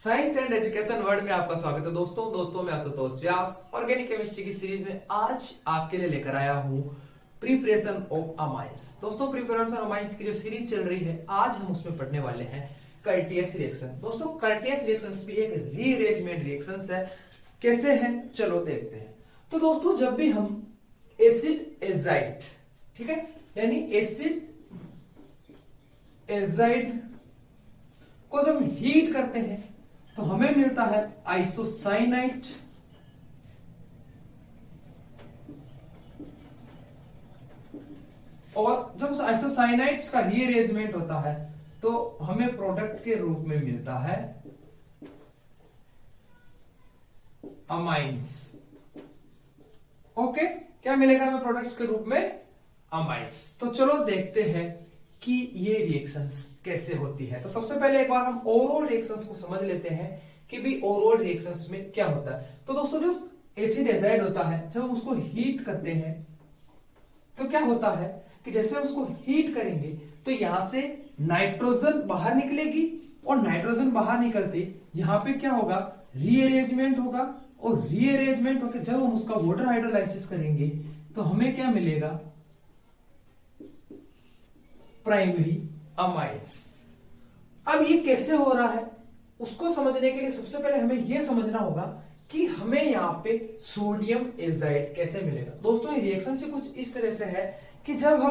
Science and education world में आपका स्वागत है दोस्तों मैं आशुतोष व्यास ऑर्गेनिक केमिस्ट्री की सीरीज में आज आपके लिए लेकर आया हूँ प्रिपरेशन ऑफ अमाइंस। दोस्तों प्रिपरेशन ऑफ अमाइंस की जो सीरीज चल रही है आज हम उसमें पढ़ने वाले हैं कर्टियस रिएक्शन। दोस्तों कर्टियस रिएक्शंस भी एक रीअरेंजमेंट रिएक्शंस है। कैसे हैं चलो देखते हैं। तो दोस्तों जब भी हम एसिड एजाइड, ठीक है, यानी एसिड एजाइड को जब हीट करते हैं तो हमें मिलता है आइसोसाइनाइड और जब उस आइसोसाइनाइड्स का रीअरेंजमेंट होता है तो हमें प्रोडक्ट के रूप में मिलता है अमाइंस। ओके, क्या मिलेगा हमें प्रोडक्ट्स के रूप में? अमाइंस। तो चलो देखते हैं कि ये रिएक्शंस कैसे होती है। तो सबसे पहले एक बार हम ओवरऑल रिएक्शंस को समझ लेते हैं कि भी ओवरऑल रिएक्शंस में क्या होता है। तो दोस्तों जो एसिड एजाइड होता है जब हम उसको हीट करते हैं तो क्या होता है कि जैसे हम उसको हीट करेंगे तो यहां से नाइट्रोजन बाहर निकलेगी और नाइट्रोजन बाहर निकलते यहां पे क्या होगा, रीअरेंजमेंट होगा और रीअरेंजमेंट होकर जब हम उसका वाटर हाइड्रोलाइसिस करेंगे तो हमें क्या मिलेगा, प्राइमरी अमाइंस। अब ये कैसे हो रहा है उसको समझने के लिए सबसे पहले हमें यह समझना होगा कि हमें यहां पे सोडियम एजाइड कैसे मिलेगा। दोस्तों ये रिएक्शन से कुछ इस तरह से है कि जब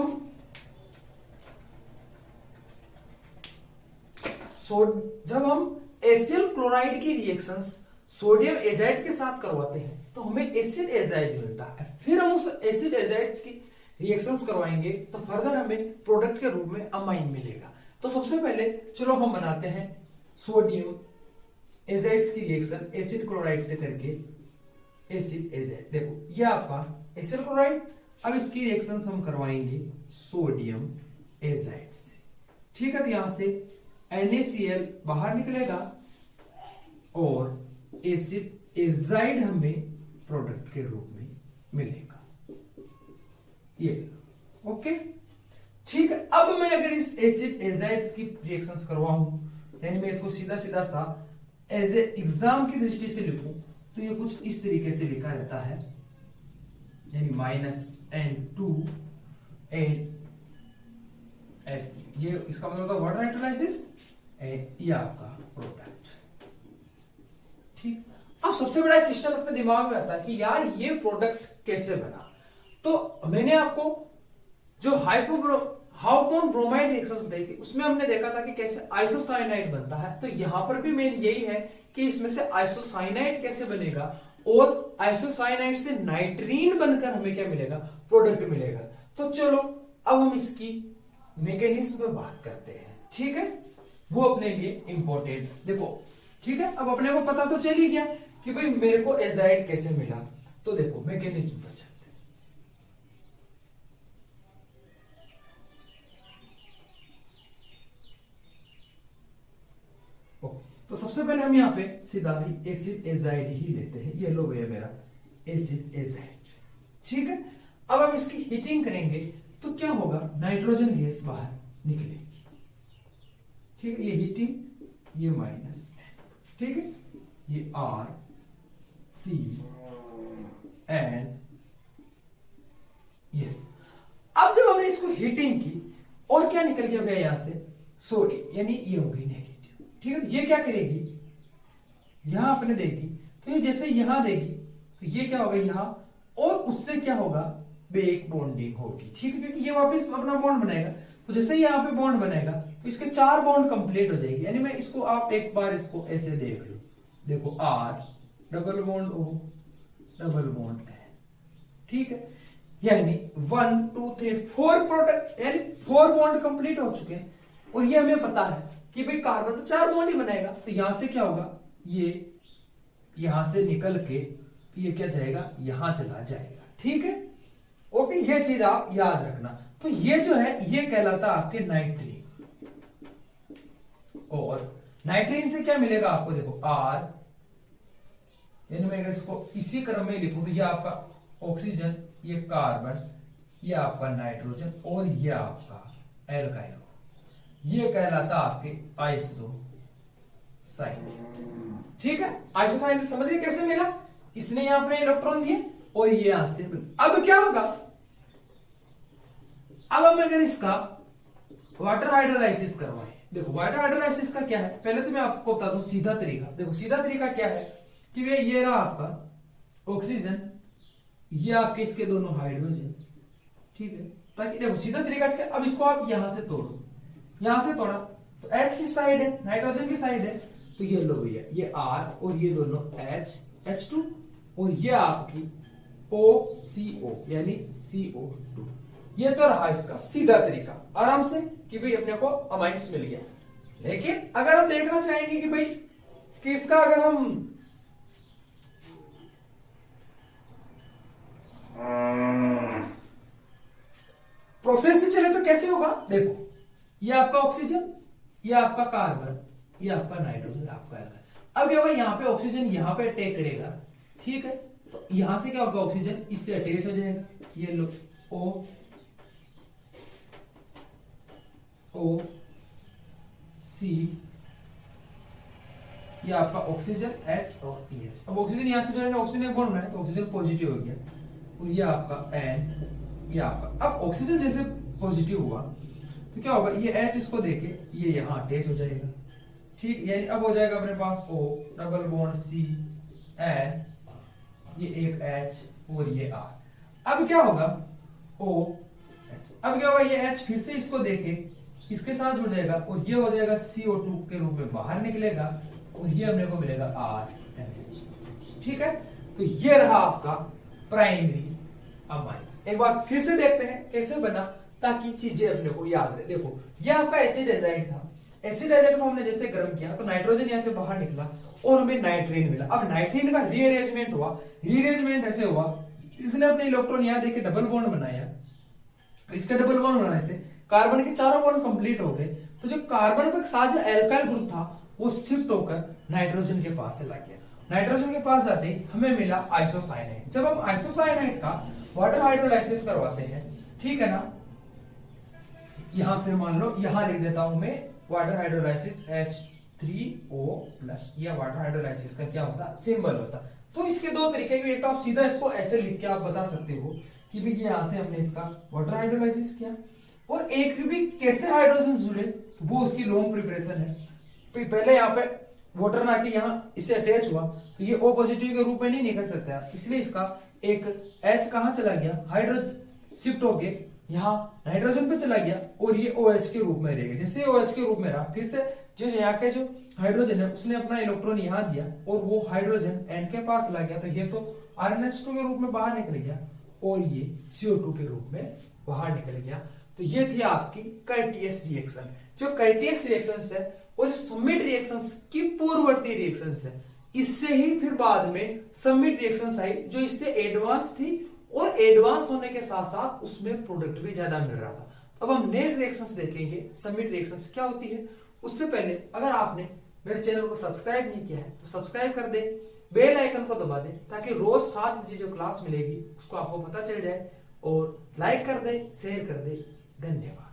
हम एसियल क्लोराइड की रिएक्शंस सोडियम एजाइड के साथ करवाते हैं तो हमें एसिड एजाइड मिलता है। फिर हम उस एसिड एजाइड्स की रिएक्शंस करवाएंगे तो फर्दर हमें प्रोडक्ट के रूप में अमाइन मिलेगा। तो सबसे पहले चलो हम बनाते हैं सोडियम एजाइड्स की रिएक्शन एसिड क्लोराइड से करके एसिड एजाइड। देखो ये आपका एसिड क्लोराइड, अब इसकी रिएक्शंस हम करवाएंगे सोडियम एजाइड से, ठीक है। तो यहां से NaCl बाहर निकलेगा और एसिड एजाइड हमें प्रोडक्ट के रूप में मिलेगा, ये ओके, ठीक है। अब मैं अगर इस एसिड एजाइड्स की रिएक्शंस करवाऊं यानी मैं इसको सीधा सीधा सा एज ए एग्जाम की दृष्टि से लिखूं तो ये कुछ इस तरीके से लिखा रहता है, यानी -N2 NS, ये इसका मतलब होता है वाटर हाइड्रोलाइसिस, ये आपका प्रोडक्ट, ठीक। अब सबसे बड़ा क्वेश्चन अपने दिमाग में आता है कि यार ये प्रोडक्ट कैसे बना। तो मैंने आपको जो हाइपोब्रोमाइड ब्रोमाइड रिएक्शन बताई थी उसमें हमने देखा था कि कैसे आइसोसाइनाइड बनता है। तो यहां पर भी मेन यही है कि इसमें से आइसोसाइनाइड कैसे बनेगा और आइसोसाइनाइड से नाइट्रीन बनकर हमें क्या मिलेगा, प्रोडक्ट मिलेगा। तो चलो अब हम इसकी मैकेनिज्म पे बात करते हैं, ठीक है, वो अपने लिए इंपॉर्टेंट। देखो ठीक है, अब अपने को पता तो चल ही गया कि भाई मेरे को एजाइड कैसे मिला। तो देखो मैकेनिज्म पर चलते हैं। तो सबसे पहले हम यहाँ पे सीधा ही एसिड एजाइड ही लेते हैं, ये लो भैया मेरा एसिड एजाइड, ठीक है। अब हम इसकी हीटिंग करेंगे तो क्या होगा, नाइट्रोजन गैस बाहर निकलेगी, ठीक है। ये हीटिंग, ये माइनस, ठीक है, ये RCN, ये। अब जब हमने इसको हीटिंग की और क्या निकल गया भैया यहां से, सोडियम, यानी ये हो गई नेगेटिव, ठीक है। ये क्या करेगी, यहां अपने देगी तो ये जैसे यहां देगी तो ये क्या होगा यहां, और उससे क्या होगा, बैक बॉन्डिंग होगी, ठीक है, क्योंकि ये वापस अपना बॉन्ड बनाएगा। तो जैसे यहां पे बॉन्ड बनेगा तो इसके 4 बॉन्ड कंप्लीट हो जाएगी। यानी मैं इसको, आप एक बार इसको ऐसे देख लो, देखो R double bond O double bond N, ठीक है, यानी 1 2 3 4 प्रोडक्ट, यानी 4 बॉन्ड कंप्लीट हो चुके हैं। और ये हमें पता है कि भाई कार्बन तो 4 बॉन्ड ही बनाएगा, तो यहां से क्या होगा, ये यहां से निकल के ये क्या जाएगा, यहां चला जाएगा, ठीक है, ओके। ये चीज आप याद रखना। तो ये जो है ये कहलाता है आपके नाइट्रीन, और नाइट्रीन से क्या मिलेगा आपको, देखो R, यानी मैं अगर इसको इसी क्रम में लिखूं तो ये आपका ऑक्सीजन, ये कार्बन, ये आपका नाइट्रोजन और ये आपका एल्काइल, ये कहलाता आपके आइसो साइनेट। ठीक है, आइसोसाइनेट समझ गए कैसे मिला, इसने यहां अपने इलेक्ट्रॉन दिए और ये यहां से। अब क्या होगा, अब हम अगर इसका वाटर हाइड्रोलाइसिस करवाएं, देखो वाटर हाइड्रोलाइसिस का क्या है, पहले तो मैं आपको बता दूं सीधा तरीका। देखो सीधा तरीका क्या है कि वे ये रहा आपका ऑक्सीजन, ये आपके इसके दोनों हाइड्रोजन। ठीक है, ताकि देखो सीधा तरीका से, अब इसको आप यहां से तोड़ो, यहां से तोड़ा तो H किस साइड है, नाइट्रोजन की साइड है, तो ये लो भैया ये R और ये दोनों H H2 और ये आपकी OCO यानी CO2। ये तो रहा इसका सीधा तरीका आराम से कि भाई अपने को अमाइंस मिल गया। लेकिन अगर हम देखना चाहेंगे कि भाई कि इसका अगर हम प्रोसेस से चले तो कैसे होगा, देखो ये आपका ऑक्सीजन, ये आपका कार्बन, ये आपका नाइट्रोजन, आपका आर्गन। अब क्या होगा, यहाँ पे ऑक्सीजन यहाँ पे अटैक करेगा। ठीक है, तो यहां से क्या होगा, ऑक्सीजन इससे अटैच हो जाएगा, ये लो O C, ये आपका ऑक्सीजन H और EH। अब ऑक्सीजन यहां से जो है ऑक्सीजन बॉन्ड है तो ऑक्सीजन पॉजिटिव हो गया, और ये आपका N, ये आपका। अब ऑक्सीजन जैसे पॉजिटिव हुआ तो क्या होगा, ये H इसको देके ये यहां अटैच हो जाएगा। ठीक, यानी अब हो जाएगा अपने पास O double bond C N, ये एक H और ये R। अब क्या होगा OH, अब क्या होगा, ये H फिर से इसको देके इसके साथ जुड़ जाएगा और ये हो जाएगा CO2 के रूप में बाहर निकलेगा, और ये हमने को मिलेगा RNH। ठीक है, तो ये रहा आपका प्राइमरी अमाइंस। एक बार फिर से देखते हैं कैसे बना, ताकि चीजें अपने को याद रहे। देखो ये आपका एसिड एजाइड था, एसिड एजाइड को हमने जैसे गर्म किया तो नाइट्रोजन यहां से बाहर निकला और हमें नाइट्रीन मिला। अब नाइट्रीन का रीअरेंजमेंट हुआ, रीअरेंजमेंट ऐसे हुआ, इसने अपने इलेक्ट्रॉन यहां देके डबल बॉन्ड बनाया, इसका डबल बॉन्ड बनाने से कार्बन के चारों बॉन्ड कंप्लीट हो गए, तो जो कार्बन के साथ जो एल्काइल ग्रुप था वो शिफ्ट होकर नाइट्रोजन के पास चला गया। नाइट्रोजन के पास जाते ही हमें मिला आइसोसाइनाइड। जब हम आइसोसाइनाइड का वाटर हाइड्रोलाइसिस करवाते हैं, ठीक है ना, यहां से मान लो यहां लिख देता हूं मैं वाटर हाइड्रोलाइसिस H3O+, यह वाटर हाइड्रोलाइसिस का क्या होता, सिंबल होता। तो इसके दो तरीके, एक तो आप सीधा इसको ऐसे लिख के आप बता सकते हो कि भाई यहां से हमने इसका वाटर हाइड्रोलाइसिस किया, और एक भी कैसे हाइड्रोजन जुड़े तो वो उसकी लॉन्ग प्रिपरेशन है। पहले यहाँ पे वाटर ना के यहाँ इससे अटैच हुआ तो ये O पॉजिटिव के रूप में नहीं निकल सकता, इसलिए इसका एक H कहां चला गया, हाइड्रोजन शिफ्ट होके यहाँ नाइट्रोजन पे चला गया, और ये OH के रूप में रहेगा। जैसे OH के रूप में रहा, फिर से जो यहाँ के जो हाइड्रोजन है उसने अपना इलेक्ट्रॉन यहाँ दिया और वो हाइड्रोजन N के पास ला गया, तो ये तो RnH2 के रूप में बाहर निकल गया और ये CO2 के रूप में बाहर निकल गया। तो ये थी आपकी कर्टियस रिएक्शन। जो कर्टियस रिएक्शंस है वो जो समिट रिएक्शंस की पूर्ववर्ती रिएक्शंस है, इससे ही फिर बाद में समिट रिएक्शंस आई जो इससे एडवांस थी, और एडवांस होने के साथ साथ उसमें प्रोडक्ट भी ज्यादा मिल रहा था। अब हम नेक्स्ट रिएक्शंस देखेंगे, समिट रिएक्शंस क्या होती है। उससे पहले अगर आपने मेरे चैनल को सब्सक्राइब नहीं किया है तो सब्सक्राइब कर दे, बेल आइकन को दबा दे, ताकि रोज 7 बजे जो क्लास मिलेगी उसको आपको पता चल जाए, और लाइक कर दे, शेयर कर दे। धन्यवाद।